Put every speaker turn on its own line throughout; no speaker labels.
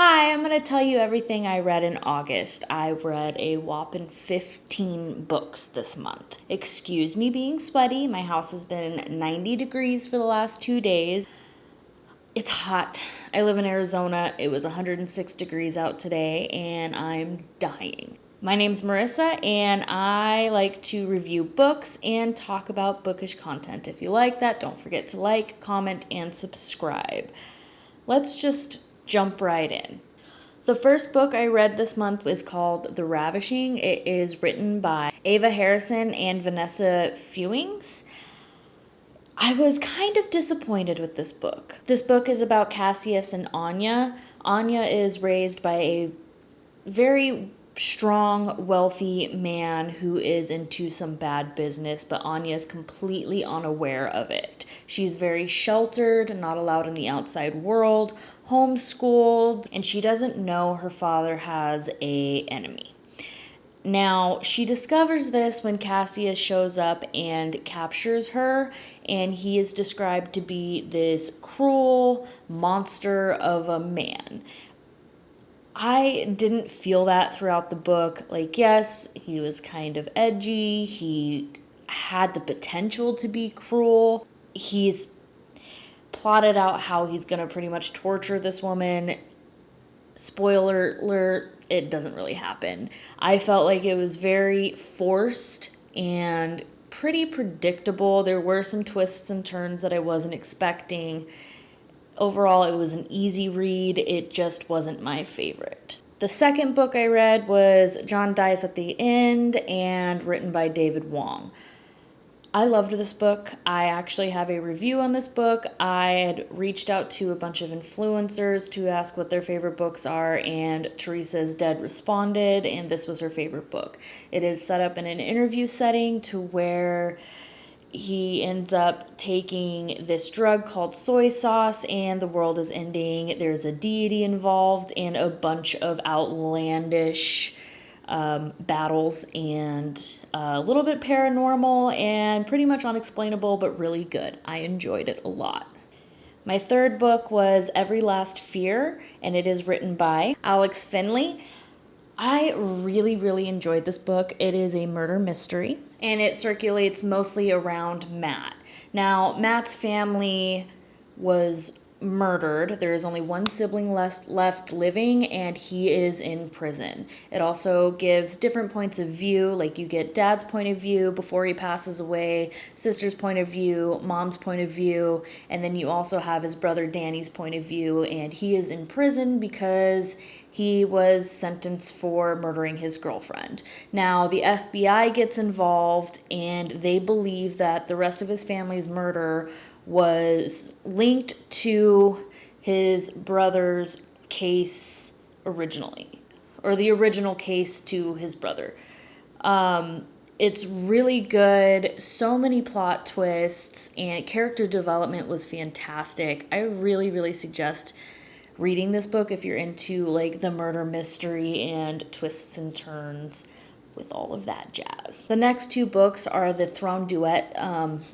Hi, I'm going to tell you everything I read in August. I read a whopping 15 books this month. Excuse me being sweaty. My house has been 90 degrees for the last 2 days. It's hot. I live in Arizona. It was 106 degrees out today, and I'm dying. My name's Marissa, and I like to review books and talk about bookish content. If you like that, don't forget to like, comment, and subscribe. Let's just jump right in. The first book I read this month is called The Ravishing. It is written by Ava Harrison and Vanessa Fewings. I was kind of disappointed with this book. This book is about Cassius and Anya. Anya is raised by a very strong, wealthy man who is into some bad business, but Anya is completely unaware of it. She's very sheltered, not allowed in the outside world, homeschooled, and she doesn't know her father has an enemy. Now, she discovers this when Cassius shows up and captures her, and he is described to be this cruel monster of a man. I didn't feel that throughout the book. Yes, he was kind of edgy. He had the potential to be cruel. He's plotted out how he's going to pretty much torture this woman. Spoiler alert, it doesn't really happen. I felt like it was very forced and pretty predictable. There were some twists and turns that I wasn't expecting. Overall, it was an easy read. It just wasn't my favorite. The second book I read was John Dies at the End, and written by David Wong. I loved this book. I actually have a review on this book. I had reached out to a bunch of influencers to ask what their favorite books are, and Theresa Is Dead responded, and this was her favorite book. It is set up in an interview setting to where he ends up taking this drug called soy sauce, and the world is ending. There's a deity involved and a bunch of outlandish battles, and a little bit paranormal and pretty much unexplainable, but really good. I enjoyed it a lot. My third book was Every Last Fear, and it is written by Alex Finlay. I really enjoyed this book. It is a murder mystery, and it circulates mostly around Matt. Now, Matt's family was murdered. There is only one sibling left living, and he is in prison. It also gives different points of view. You get dad's point of view before he passes away, sister's point of view, mom's point of view, and then you also have his brother Danny's point of view, and he is in prison because he was sentenced for murdering his girlfriend. Now, the FBI gets involved, and they believe that the rest of his family's murder was linked to his brother's case originally, or the original case to his brother. It's really good. So many plot twists, and character development was fantastic. I really suggest reading this book if you're into the murder mystery and twists and turns with all of that jazz. The next two books are the Throne Duet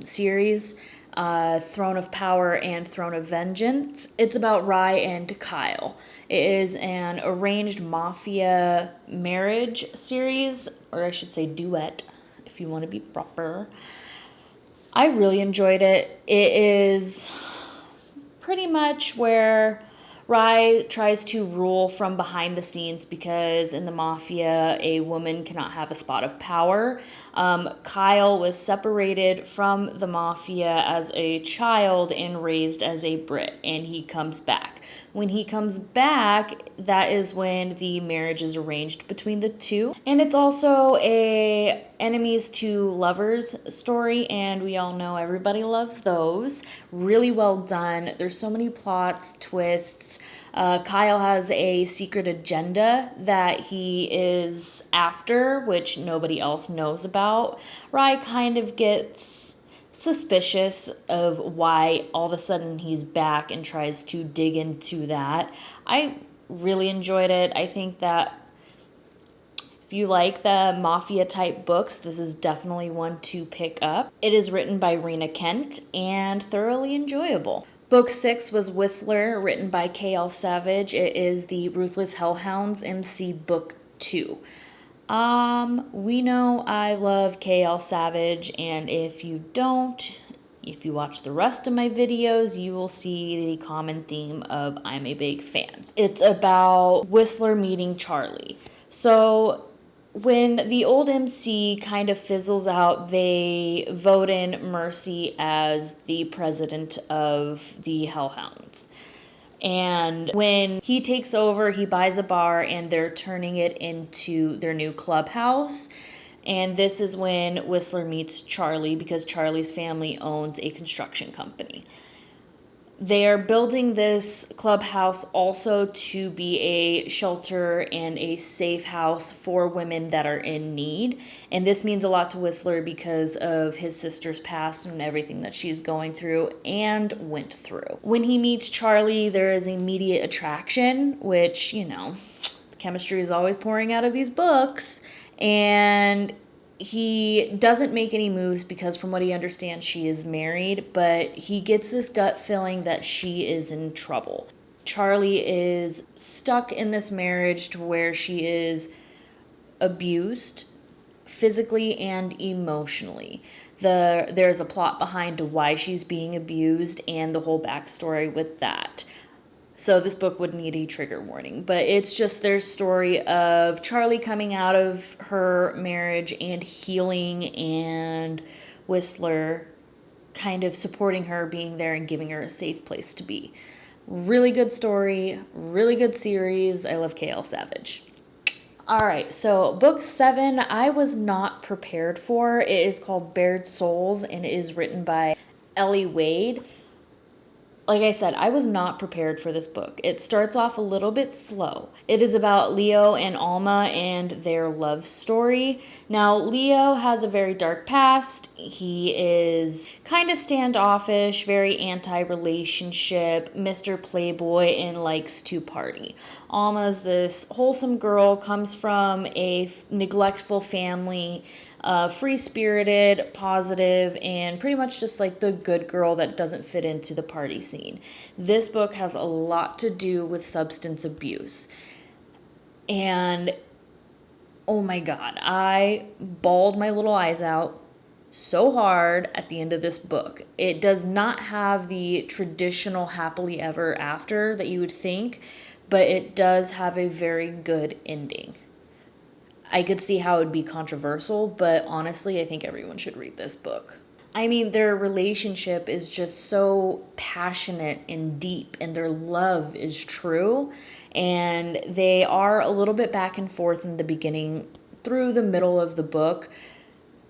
series, Throne of Power and Throne of Vengeance. It's about Rye and Kyle. It is an arranged mafia marriage series, or I should say duet, if you want to be proper. I really enjoyed it. It is pretty much where Rye tries to rule from behind the scenes because in the Mafia, a woman cannot have a spot of power. Kyle was separated from the Mafia as a child and raised as a Brit, and he comes back. When he comes back, that is when the marriage is arranged between the two. And it's also a enemies to lovers story, and we all know everybody loves those. Really well done. There's so many plots, twists. Kyle has a secret agenda that he is after, which nobody else knows about. Rye kind of gets suspicious of why all of a sudden he's back and tries to dig into that. I really enjoyed it. I think that if you like the Mafia type books, this is definitely one to pick up. It is written by Rina Kent and thoroughly enjoyable. Book 6 was Whistler, written by K.L. Savage. It is the Ruthless Hellhounds MC Book 2. We know I love K.L. Savage, and if you don't, if you watch the rest of my videos, you will see the common theme of I'm a big fan. It's about Whistler meeting Charlie. So when the old MC kind of fizzles out, they vote in Mercy as the president of the Hellhounds. And when he takes over, he buys a bar and they're turning it into their new clubhouse. And this is when Whistler meets Charlie, because Charlie's family owns a construction company. They are building this clubhouse also to be a shelter and a safe house for women that are in need. And this means a lot to Whistler because of his sister's past and everything that she's going through and went through. When he meets Charlie, there is immediate attraction, which, you know, chemistry is always pouring out of these books. And he doesn't make any moves because from what he understands, she is married, but he gets this gut feeling that she is in trouble. Charlie is stuck in this marriage to where she is abused physically and emotionally. There's a plot behind why she's being abused and the whole backstory with that. So this book would need a trigger warning, but it's just their story of Charlie coming out of her marriage and healing, and Whistler kind of supporting her, being there and giving her a safe place to be. Really good story, really good series. I love K.L. Savage. All right, so book 7, I was not prepared for. It is called Baird Souls, and it is written by Ellie Wade. Like I said, I was not prepared for this book. It starts off a little bit slow. It is about Leo and Alma and their love story. Now, Leo has a very dark past. He is kind of standoffish, very anti-relationship, Mr. Playboy, and likes to party. Alma's this wholesome girl, comes from a neglectful family, free-spirited, positive, and pretty much just like the good girl that doesn't fit into the party scene. This book has a lot to do with substance abuse. And oh my God, I bawled my little eyes out so hard at the end of this book. It does not have the traditional happily ever after that you would think, but it does have a very good ending. I could see how it would be controversial, but honestly, I think everyone should read this book. I mean, their relationship is just so passionate and deep, and their love is true. And they are a little bit back and forth in the beginning through the middle of the book,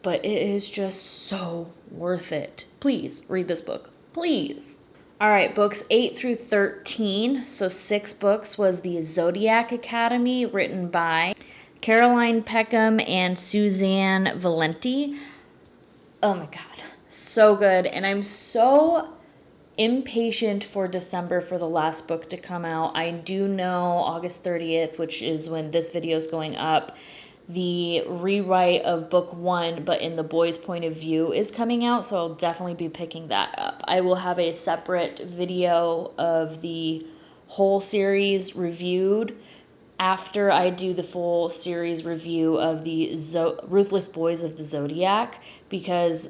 but it is just so worth it. Please read this book, please. All right, books 8 through 13. So 6 books was the Zodiac Academy, written by Caroline Peckham and Suzanne Valenti. Oh my God, so good. And I'm so impatient for December for the last book to come out. I do know August 30th, which is when this video is going up, the rewrite of book 1, but in the boys' point of view, is coming out. So I'll definitely be picking that up. I will have a separate video of the whole series reviewed after I do the full series review of the Ruthless Boys of the Zodiac, because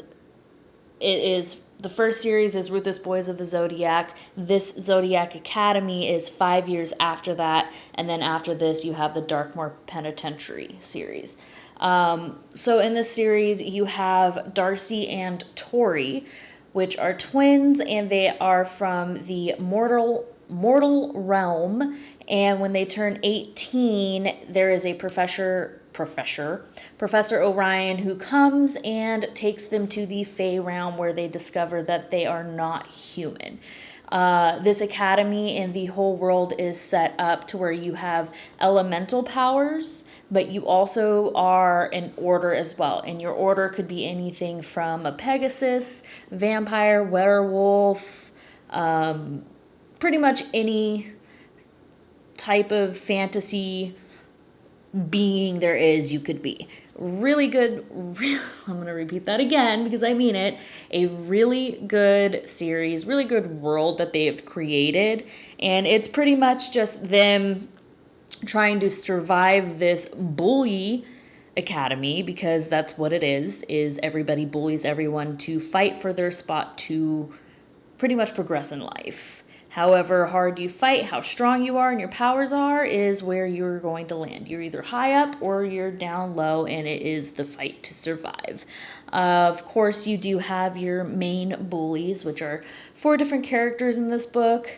it is, the first series is Ruthless Boys of the Zodiac. This Zodiac Academy is 5 years after that, and then after this you have the Darkmoor Penitentiary series. So in this series you have Darcy and Tori, which are twins, and they are from the mortal realm, and when they turn 18, there is a Professor Orion, who comes and takes them to the Fey realm, where they discover that they are not human. This academy and the whole world is set up to where you have elemental powers, but you also are an order as well. And your order could be anything from a Pegasus, vampire, werewolf, pretty much any type of fantasy being there is you could be. Really good, I'm going to repeat that again because I mean it. A really good series, really good world that they have created. And it's pretty much just them trying to survive this bully academy, because that's what it is everybody bullies everyone to fight for their spot to pretty much progress in life. However hard you fight, how strong you are and your powers are is where you're going to land. You're either high up or you're down low, and it is the fight to survive. Of course, you do have your main bullies, which are 4 different characters in this book.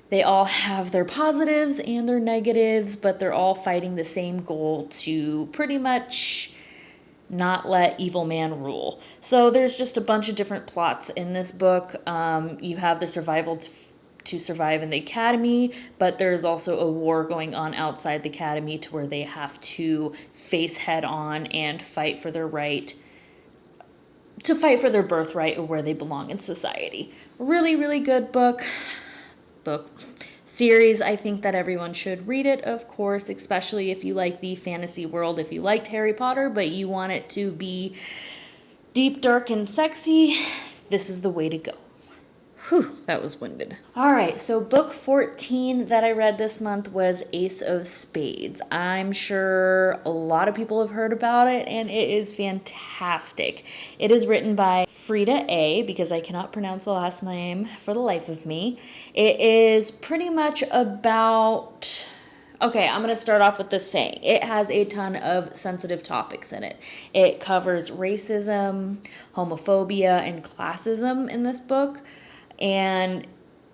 They all have their positives and their negatives, but they're all fighting the same goal to pretty much not let evil man rule. So there's just a bunch of different plots in this book. You have the survival to survive in the academy, but there's also a war going on outside the academy to where they have to face head on and fight for their right to fight for their birthright or where they belong in society. Really, really good book series. I think that everyone should read it, of course, especially if you like the fantasy world, if you liked Harry Potter, but you want it to be deep, dark, and sexy. This is the way to go. Whew, that was winded. All right, so book 14 that I read this month was Ace of Spades. I'm sure a lot of people have heard about it, and it is fantastic. It is written by Frida A, because I cannot pronounce the last name for the life of me. It is pretty much about... Okay, I'm going to start off with this saying. It has a ton of sensitive topics in it. It covers racism, homophobia, and classism in this book. And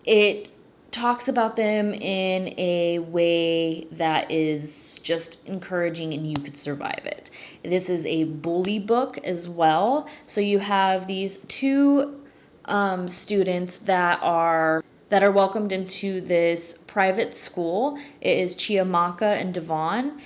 it talks about them in a way that is just encouraging and you could survive it. This is a bully book as well. So you have these 2 students that are welcomed into this private school. It is Chiamaka and Devon.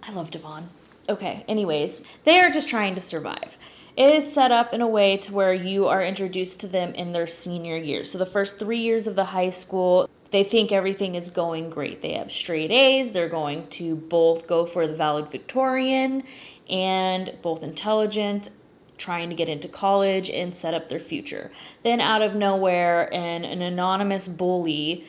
I love Devon. Okay, anyways, they are just trying to survive. It is set up in a way to where you are introduced to them in their senior year. So the first 3 years of the high school, they think everything is going great. They have straight A's. They're going to both go for the valedictorian and both intelligent, trying to get into college and set up their future. Then out of nowhere, an anonymous bully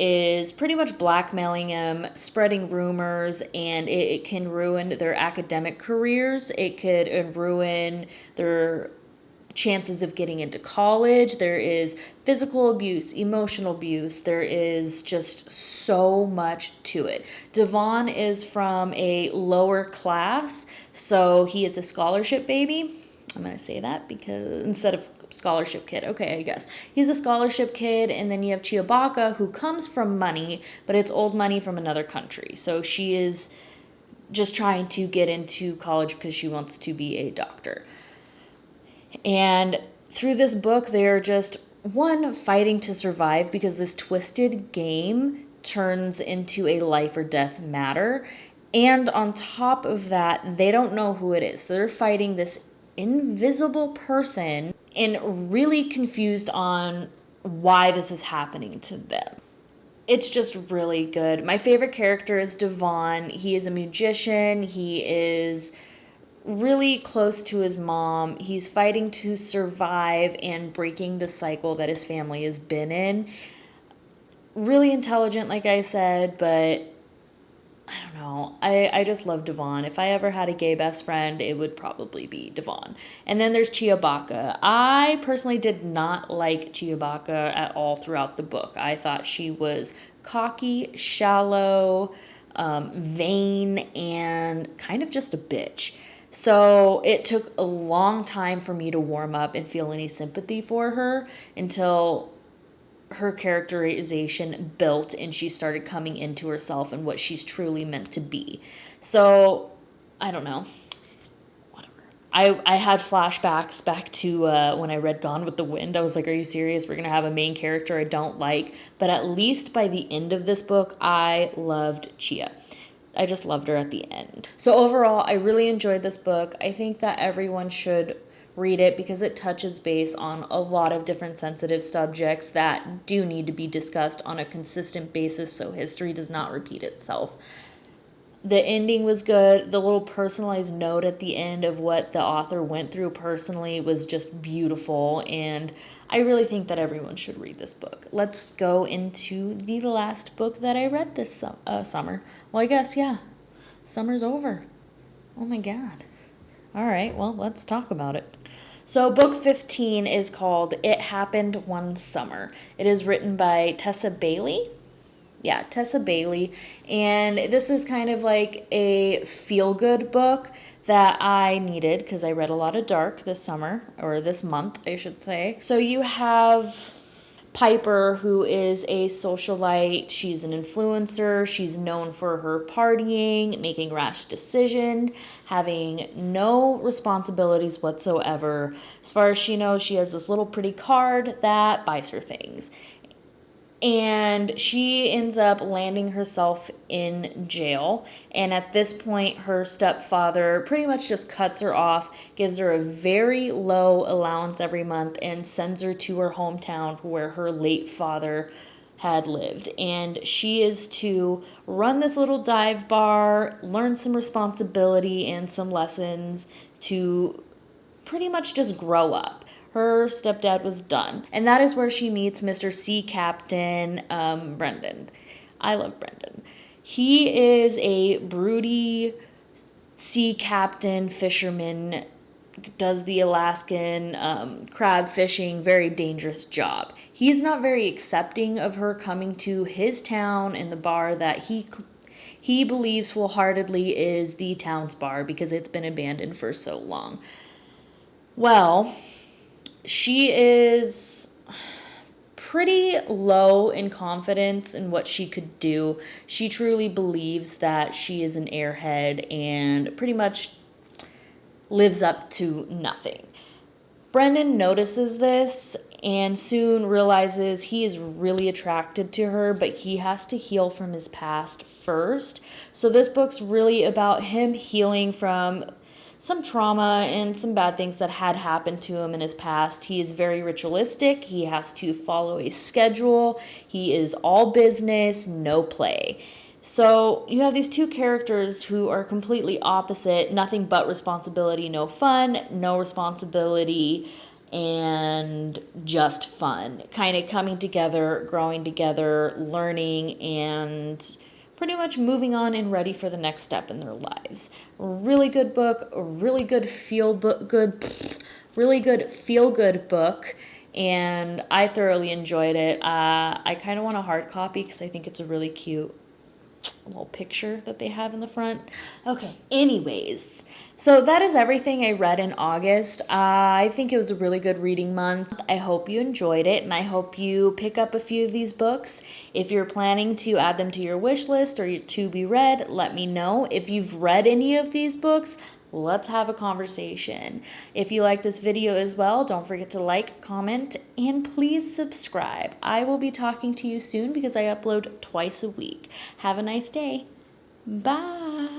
is pretty much blackmailing them, spreading rumors, and it can ruin their academic careers. It could ruin their chances of getting into college. There is physical abuse, emotional abuse. There is just so much to it. Devon is from a lower class, so he is a scholarship baby. I'm going to say that because instead of scholarship kid. Okay, I guess. He's a scholarship kid, and then you have Chiabaka, who comes from money, but it's old money from another country. So she is just trying to get into college because she wants to be a doctor. And through this book, they're just, one, fighting to survive because this twisted game turns into a life or death matter. And on top of that, they don't know who it is. So they're fighting this invisible person and really confused on why this is happening to them. It's just really good. My favorite character is Devon. He is a magician. He is really close to his mom. He's fighting to survive and breaking the cycle that his family has been in. Really intelligent, like I said, but I don't know. I just love Devon. If I ever had a gay best friend, it would probably be Devon. And then there's Chiabaka. I personally did not like Chiabaka at all throughout the book. I thought she was cocky, shallow, vain, and kind of just a bitch. So it took a long time for me to warm up and feel any sympathy for her until her characterization built and she started coming into herself and what she's truly meant to be. So, I don't know. Whatever. I had flashbacks back to when I read Gone with the Wind. I was like, are you serious? We're going to have a main character I don't like. But at least by the end of this book, I loved Chia. I just loved her at the end. So overall, I really enjoyed this book. I think that everyone should read it because it touches base on a lot of different sensitive subjects that do need to be discussed on a consistent basis so history does not repeat itself. The ending was good. The little personalized note at the end of what the author went through personally was just beautiful, and I really think that everyone should read this book. Let's go into the last book that I read this summer. Well, I guess, yeah, summer's over. Oh my God. All right, well, let's talk about it. So book 15 is called It Happened One Summer. It is written by Tessa Bailey. Yeah, Tessa Bailey. And this is kind of like a feel-good book that I needed because I read a lot of dark this summer, or this month, I should say. So you have Piper, who is a socialite. She's an influencer. She's known for her partying, making rash decisions, having no responsibilities whatsoever. As far as she knows, she has this little pretty card that buys her things. And she ends up landing herself in jail. And at this point, her stepfather pretty much just cuts her off, gives her a very low allowance every month, and sends her to her hometown where her late father had lived. And she is to run this little dive bar, learn some responsibility and some lessons to pretty much just grow up. Her stepdad was done. And that is where she meets Mr. Sea Captain Brendan. I love Brendan. He is a broody sea captain, fisherman, does the Alaskan crab fishing, very dangerous job. He's not very accepting of her coming to his town and the bar that he believes full-heartedly is the town's bar because it's been abandoned for so long. Well, she is pretty low in confidence in what she could do. She truly believes that she is an airhead and pretty much lives up to nothing. Brendan notices this and soon realizes he is really attracted to her, but he has to heal from his past first. So this book's really about him healing from some trauma and some bad things that had happened to him in his past. He is very ritualistic. He has to follow a schedule. He is all business, no play. So you have these two characters who are completely opposite, nothing but responsibility, no fun, no responsibility, and just fun. Kind of coming together, growing together, learning, and pretty much moving on and ready for the next step in their lives. Really good book, a really good feel good book, and I thoroughly enjoyed it. I kind of want a hard copy because I think it's a really cute little picture that they have in the front. Okay, anyways, so that is everything I read in August. I think it was a really good reading month. I hope you enjoyed it, and I hope you pick up a few of these books. If you're planning to add them to your wish list or to be read, let me know. If you've read any of these books, let's have a conversation. If you like this video as well, don't forget to like, comment, and please subscribe. I will be talking to you soon because I upload twice a week. Have a nice day. Bye.